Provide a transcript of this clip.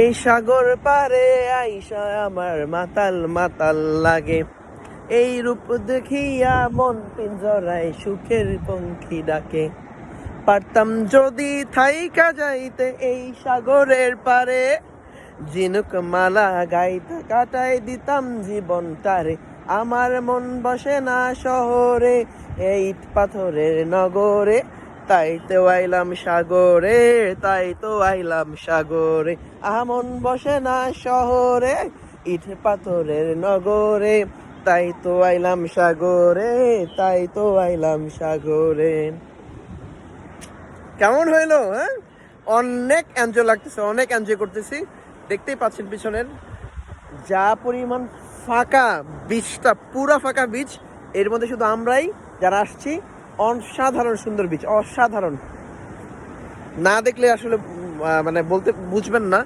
এই সাগর পারে আইসা আমার মাতাল মাতাল লাগে, এই রূপ দেখিয়া মন পিঞ্জরায় সুখের পঙ্খী ডাকে। পারতাম যদি থাইকা যাইতে এই সাগরের পারে, ঝিনুক মালা গাইতে কাটাই দিতাম জীবন তারে। আমার মন বসে না শহরে, এই ইট পাথরের নগরে, তাই তো আইলাম সাগরে, তাই তো আইলাম সাগরে। মন বসে না শহরে, ইট পাথরের নগরে, তাই তো আইলাম সাগরে, তাই তো আইলাম সাগরে। কেমন হইলো? হ্যাঁ, অনেক এনজয় লাগতেছে, অনেক এনজয় করতেছি। দেখতেই পাচ্ছেন পিছনের যা পরিমাণ ফাঁকা বিচটা, পুরা ফাঁকা বিচ। এর মধ্যে শুধু আমরাই যারা আসছি। অসাধারণ সুন্দর বিচ, অসাধারণ। না দেখলে আসলে মানে বলতে বুঝবেন না